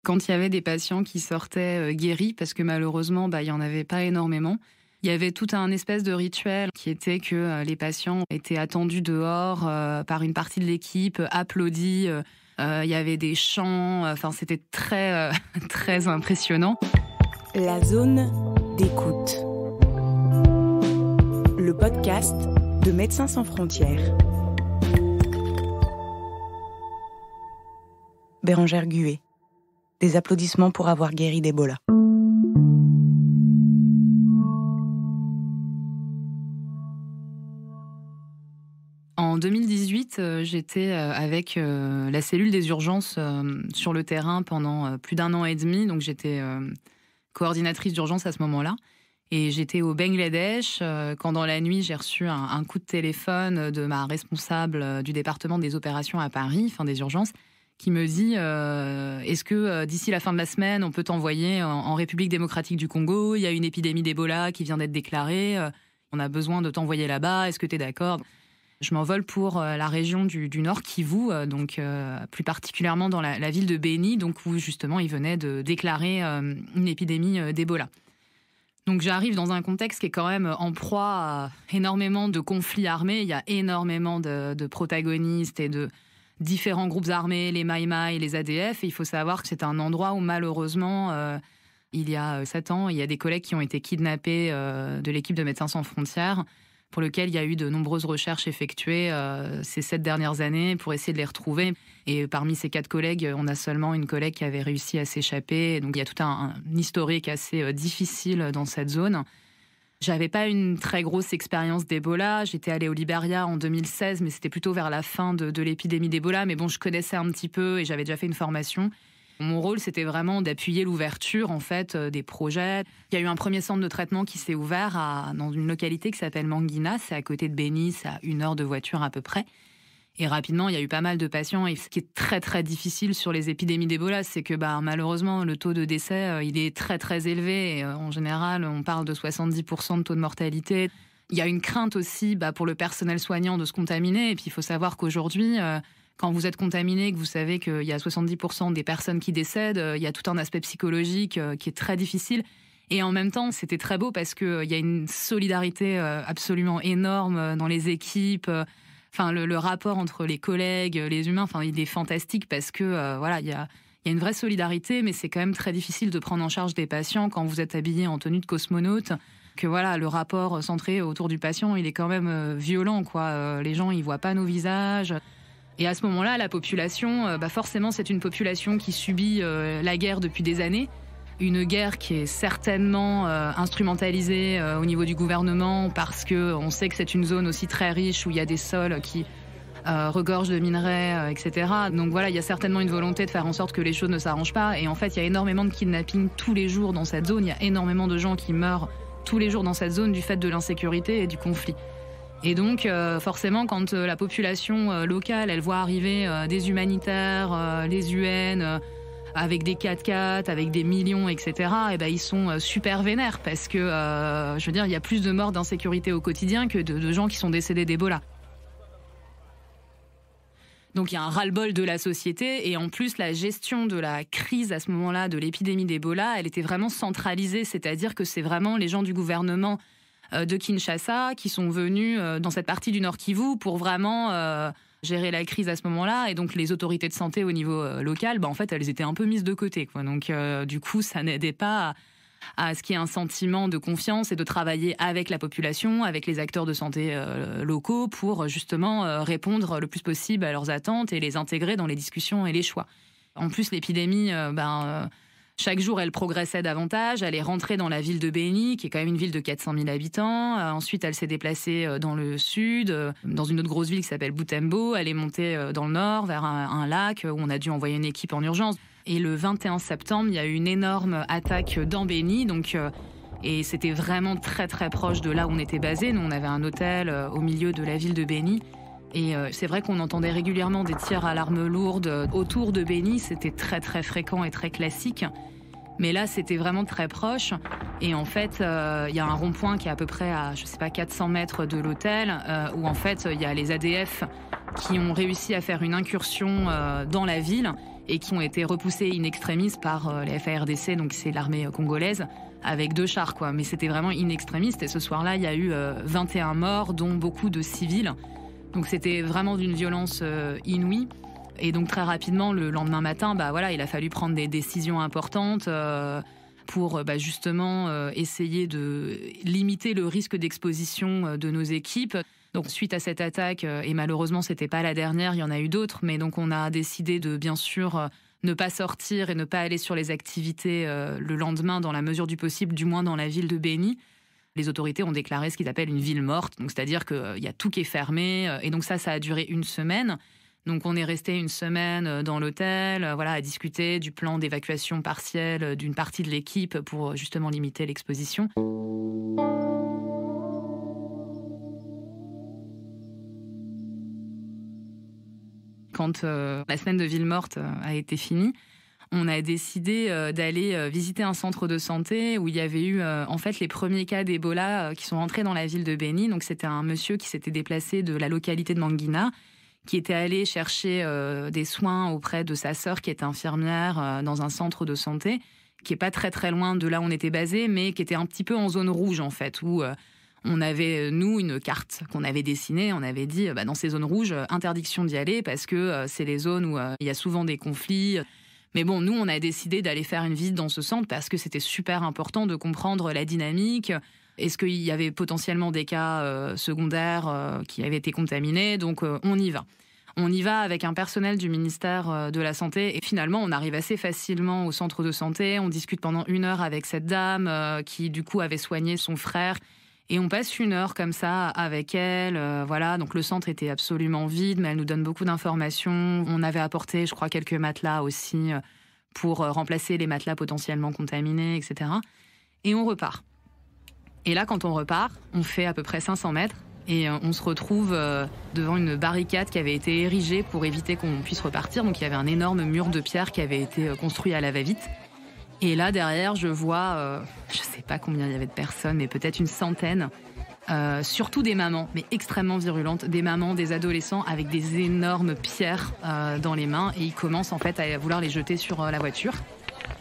Quand il y avait des patients qui sortaient guéris, parce que malheureusement, il n'y en avait pas énormément, il y avait tout un espèce de rituel qui était que les patients étaient attendus dehors par une partie de l'équipe, applaudis. Il y avait des chants, c'était très, très impressionnant. La zone d'écoute. Le podcast de Médecins sans frontières. Bérengère Gué. Des applaudissements pour avoir guéri d'Ebola. En 2018, j'étais avec la cellule des urgences sur le terrain pendant plus d'1 an et demi. Donc j'étais coordinatrice d'urgence à ce moment-là. Et j'étais au Bangladesh quand dans la nuit, j'ai reçu un coup de téléphone de ma responsable du département des opérations à Paris, des urgences, qui me dit est-ce que d'ici la fin de la semaine, on peut t'envoyer en République démocratique du Congo? Il y a une épidémie d'Ebola qui vient d'être déclarée. On a besoin de t'envoyer là-bas. Est-ce que tu es d'accord? Je m'envole pour la région du Nord Kivu, donc plus particulièrement dans la ville de Beni, donc où justement ils venaient de déclarer une épidémie d'Ebola. Donc j'arrive dans un contexte qui est quand même en proie à énormément de conflits armés. Il y a énormément de protagonistes et de différents groupes armés, les Maïmaï, les ADF. Et il faut savoir que c'est un endroit où malheureusement, il y a 7 ans, il y a des collègues qui ont été kidnappés de l'équipe de Médecins sans frontières, pour lequel il y a eu de nombreuses recherches effectuées ces 7 dernières années pour essayer de les retrouver. Et parmi ces 4 collègues, on a seulement une collègue qui avait réussi à s'échapper. Donc il y a tout un historique assez difficile dans cette zone. J'avais pas une très grosse expérience d'Ebola. J'étais allée au Libéria en 2016, mais c'était plutôt vers la fin de l'épidémie d'Ebola. Mais bon, je connaissais un petit peu et j'avais déjà fait une formation. Mon rôle, c'était vraiment d'appuyer l'ouverture des projets. Il y a eu un premier centre de traitement qui s'est ouvert dans une localité qui s'appelle Mangina. C'est à côté de Beni, c'est à 1 heure de voiture à peu près. Et rapidement, il y a eu pas mal de patients. Et ce qui est très, très difficile sur les épidémies d'Ebola, c'est que malheureusement, le taux de décès, il est très, très élevé. Et, en général, on parle de 70% de taux de mortalité. Il y a une crainte aussi pour le personnel soignant de se contaminer. Et puis, il faut savoir qu'aujourd'hui, quand vous êtes contaminé, que vous savez qu'il y a 70% des personnes qui décèdent, il y a tout un aspect psychologique qui est très difficile. Et en même temps, c'était très beau parce qu'il y a une solidarité absolument énorme dans les équipes. Le rapport entre les collègues, les humains, il est fantastique parce que il y a une vraie solidarité, mais c'est quand même très difficile de prendre en charge des patients quand vous êtes habillé en tenue de cosmonaute. Que le rapport centré autour du patient, il est quand même violent, quoi. Les gens, ils voient pas nos visages. Et à ce moment-là, la population, forcément, c'est une population qui subit la guerre depuis des années. Une guerre qui est certainement instrumentalisée au niveau du gouvernement parce qu'on sait que c'est une zone aussi très riche où il y a des sols qui regorgent de minerais, etc. Donc il y a certainement une volonté de faire en sorte que les choses ne s'arrangent pas. Et en fait, il y a énormément de kidnappings tous les jours dans cette zone. Il y a énormément de gens qui meurent tous les jours dans cette zone du fait de l'insécurité et du conflit. Et donc, forcément, quand la population locale, elle voit arriver des humanitaires, les UN, avec des 4x4, avec des millions, etc., ils sont super vénères parce que, il y a plus de morts d'insécurité au quotidien que de gens qui sont décédés d'Ebola. Donc, il y a un ras-le-bol de la société et en plus, la gestion de la crise à ce moment-là, de l'épidémie d'Ebola, elle était vraiment centralisée, c'est-à-dire que c'est vraiment les gens du gouvernement de Kinshasa qui sont venus dans cette partie du Nord Kivu pour vraiment gérer la crise à ce moment-là. Et donc, les autorités de santé au niveau local, en fait, elles étaient un peu mises de côté, quoi. Donc, du coup, ça n'aidait pas à ce qu'il y ait un sentiment de confiance et de travailler avec la population, avec les acteurs de santé locaux pour justement répondre le plus possible à leurs attentes et les intégrer dans les discussions et les choix. En plus, l'épidémie, chaque jour, elle progressait davantage. Elle est rentrée dans la ville de Beni, qui est quand même une ville de 400 000 habitants. Ensuite, elle s'est déplacée dans le sud, dans une autre grosse ville qui s'appelle Butembo. Elle est montée dans le nord, vers un lac, où on a dû envoyer une équipe en urgence. Et le 21 septembre, il y a eu une énorme attaque dans Beni. Et c'était vraiment très, très proche de là où on était basé. Nous, on avait un hôtel au milieu de la ville de Beni. Et c'est vrai qu'on entendait régulièrement des tirs à l'arme lourde autour de Beni. C'était très, très fréquent et très classique. Mais là, c'était vraiment très proche. Et en fait, il y a un rond-point qui est à peu près à, 400 mètres de l'hôtel, où en fait, il y a les ADF qui ont réussi à faire une incursion dans la ville et qui ont été repoussés in extremis par les FARDC, donc c'est l'armée congolaise, avec 2 chars, quoi. Mais c'était vraiment in extremis. Et ce soir-là, il y a eu 21 morts, dont beaucoup de civils. Donc c'était vraiment d'une violence inouïe. Et donc très rapidement, le lendemain matin, il a fallu prendre des décisions importantes pour justement essayer de limiter le risque d'exposition de nos équipes. Donc suite à cette attaque, et malheureusement c'était pas la dernière, il y en a eu d'autres, mais donc on a décidé de bien sûr ne pas sortir et ne pas aller sur les activités le lendemain dans la mesure du possible, du moins dans la ville de Béni. Les autorités ont déclaré ce qu'ils appellent une ville morte, donc c'est-à-dire qu'il y a tout qui est fermé, et donc ça a duré 1 semaine. Donc on est resté 1 semaine dans l'hôtel, à discuter du plan d'évacuation partielle d'une partie de l'équipe pour justement limiter l'exposition. Quand la semaine de ville morte a été finie, on a décidé d'aller visiter un centre de santé où il y avait eu en fait les premiers cas d'Ebola qui sont rentrés dans la ville de Béni. Donc c'était un monsieur qui s'était déplacé de la localité de Mangina, qui était allé chercher des soins auprès de sa sœur qui est infirmière dans un centre de santé, qui est pas très très loin de là où on était basé, mais qui était un petit peu en zone rouge en fait, où on avait, nous, une carte qu'on avait dessinée. On avait dit, dans ces zones rouges, interdiction d'y aller parce que c'est les zones où il y a souvent des conflits. Mais bon, nous, on a décidé d'aller faire une visite dans ce centre parce que c'était super important de comprendre la dynamique. Est-ce qu'il y avait potentiellement des cas secondaires qui avaient été contaminés? Donc, on y va. On y va avec un personnel du ministère de la Santé et finalement, on arrive assez facilement au centre de santé. On discute pendant 1 heure avec cette dame qui, du coup, avait soigné son frère. Et on passe 1 heure comme ça avec elle. Donc le centre était absolument vide, mais elle nous donne beaucoup d'informations. On avait apporté, je crois, quelques matelas aussi pour remplacer les matelas potentiellement contaminés, etc. Et on repart. Et là, quand on repart, on fait à peu près 500 mètres et on se retrouve devant une barricade qui avait été érigée pour éviter qu'on puisse repartir. Donc il y avait un énorme mur de pierre qui avait été construit à la va-vite. Et là, derrière, je vois, je sais pas combien il y avait de personnes, mais peut-être une centaine, surtout des mamans, mais extrêmement virulentes, des mamans, des adolescents avec des énormes pierres dans les mains. Et ils commencent en fait à vouloir les jeter sur la voiture.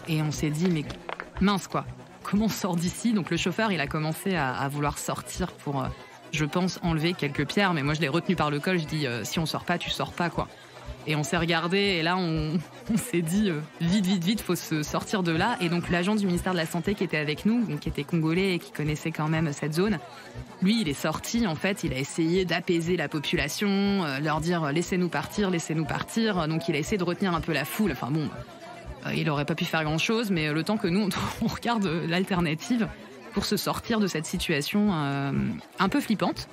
Et on s'est dit, mais mince quoi, comment on sort d'ici? Donc le chauffeur, il a commencé à vouloir sortir pour, je pense, enlever quelques pierres. Mais moi, je l'ai retenu par le col, je dis, si on sort pas, tu sors pas quoi. Et on s'est regardé et là, on s'est dit vite, faut se sortir de là. Et donc l'agent du ministère de la Santé qui était avec nous, donc, qui était congolais et qui connaissait quand même cette zone, lui, il est sorti, en fait, il a essayé d'apaiser la population, leur dire laissez-nous partir. Donc il a essayé de retenir un peu la foule. Enfin bon, il aurait pas pu faire grand-chose, mais le temps que nous, on regarde l'alternative pour se sortir de cette situation un peu flippante.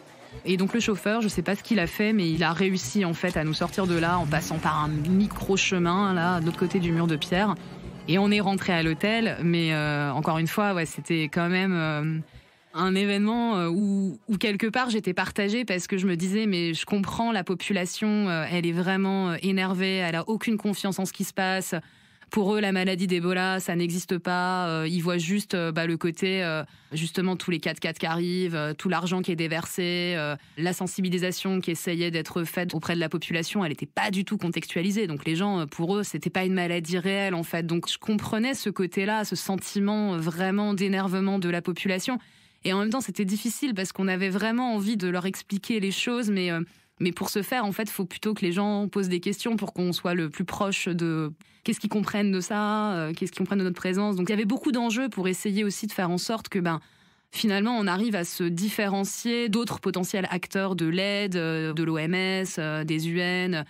Et donc le chauffeur, je sais pas ce qu'il a fait, mais il a réussi en fait à nous sortir de là en passant par un micro-chemin là, de l'autre côté du mur de pierre. Et on est rentré à l'hôtel, mais encore une fois, c'était quand même un événement où quelque part j'étais partagée parce que je me disais mais je comprends la population, elle est vraiment énervée, elle a aucune confiance en ce qui se passe. Pour eux, la maladie d'Ebola, ça n'existe pas. Ils voient juste le côté, justement, tous les 4x4 qui arrivent, tout l'argent qui est déversé, la sensibilisation qui essayait d'être faite auprès de la population, elle n'était pas du tout contextualisée. Donc les gens, pour eux, c'était pas une maladie réelle, en fait. Donc je comprenais ce côté-là, ce sentiment vraiment d'énervement de la population. Et en même temps, c'était difficile parce qu'on avait vraiment envie de leur expliquer les choses, mais pour ce faire, en fait, il faut plutôt que les gens posent des questions pour qu'on soit le plus proche de qu'est-ce qu'ils comprennent de ça, qu'est-ce qu'ils comprennent de notre présence. Donc il y avait beaucoup d'enjeux pour essayer aussi de faire en sorte que finalement on arrive à se différencier d'autres potentiels acteurs de l'aide, de l'OMS, des UN.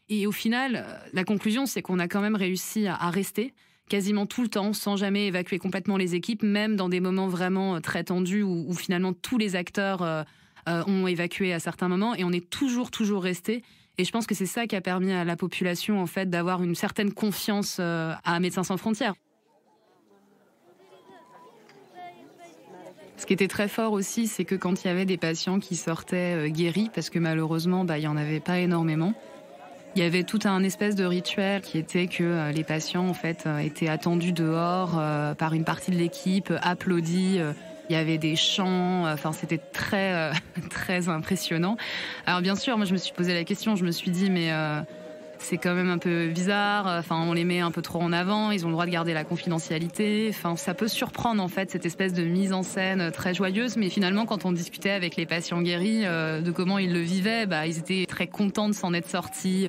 Et au final, la conclusion, c'est qu'on a quand même réussi à rester quasiment tout le temps, sans jamais évacuer complètement les équipes, même dans des moments vraiment très tendus où finalement tous les acteurs ont évacué à certains moments, et on est toujours resté. Et je pense que c'est ça qui a permis à la population en fait d'avoir une certaine confiance à Médecins sans frontières. Ce qui était très fort aussi, c'est que quand il y avait des patients qui sortaient guéris, parce que malheureusement, il n'y en avait pas énormément, il y avait tout un espèce de rituel qui était que les patients en fait étaient attendus dehors par une partie de l'équipe, applaudis. Il y avait des chants, c'était très, très impressionnant. Alors bien sûr, moi je me suis posé la question, je me suis dit, mais c'est quand même un peu bizarre. Enfin, on les met un peu trop en avant. Ils ont le droit de garder la confidentialité. Enfin, ça peut surprendre en fait cette espèce de mise en scène très joyeuse. Mais finalement, quand on discutait avec les patients guéris de comment ils le vivaient, ils étaient très contents de s'en être sortis.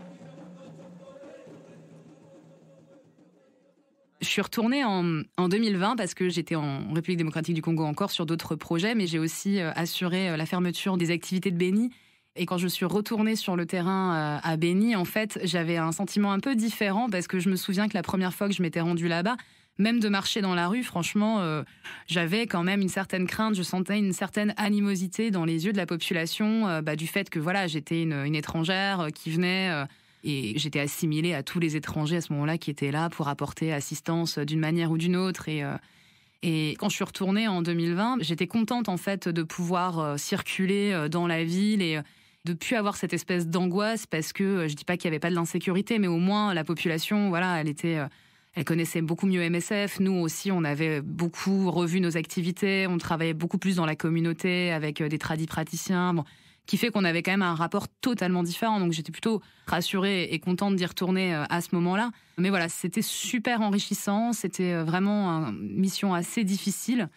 Je suis retournée en 2020 parce que j'étais en République démocratique du Congo encore sur d'autres projets, mais j'ai aussi assuré la fermeture des activités de Béni. Et quand je suis retournée sur le terrain à Béni, en fait, j'avais un sentiment un peu différent parce que je me souviens que la première fois que je m'étais rendue là-bas, même de marcher dans la rue, franchement, j'avais quand même une certaine crainte. Je sentais une certaine animosité dans les yeux de la population du fait que voilà, j'étais une étrangère qui venait... Et j'étais assimilée à tous les étrangers à ce moment-là qui étaient là pour apporter assistance d'une manière ou d'une autre. Et quand je suis retournée en 2020, j'étais contente en fait de pouvoir circuler dans la ville et de plus avoir cette espèce d'angoisse parce que je dis pas qu'il y avait pas de l'insécurité, mais au moins la population, voilà, elle connaissait beaucoup mieux MSF. Nous aussi, on avait beaucoup revu nos activités, on travaillait beaucoup plus dans la communauté avec des tradipraticiens. Bon, qui fait qu'on avait quand même un rapport totalement différent. Donc j'étais plutôt rassurée et contente d'y retourner à ce moment-là. Mais voilà, c'était super enrichissant, c'était vraiment une mission assez difficile,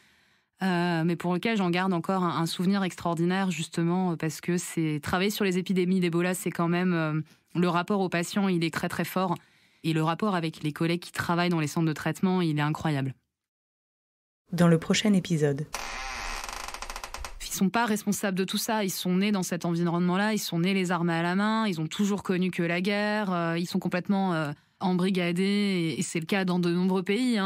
mais pour lequel j'en garde encore un souvenir extraordinaire, justement, parce que travailler sur les épidémies d'Ebola, c'est quand même... le rapport aux patients, il est très très fort. Et le rapport avec les collègues qui travaillent dans les centres de traitement, il est incroyable. Dans le prochain épisode... Ils sont pas responsables de tout ça, ils sont nés dans cet environnement-là, ils sont nés les armes à la main, ils ont toujours connu que la guerre, ils sont complètement embrigadés, et c'est le cas dans de nombreux pays.